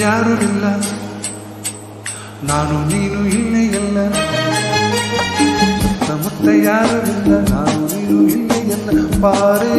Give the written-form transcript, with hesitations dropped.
ಯಾರು ಇಲ್ಲ, ನಾನು ನೀನು ಇಲ್ಲೇ ಇಲ್ಲ. ಸುತ್ತಮುತ್ತ ಯಾರು ಇಲ್ಲ, ನಾನು ನೀನು ಇಲ್ಲೇ ಇಲ್ಲ. ಬಾರೇ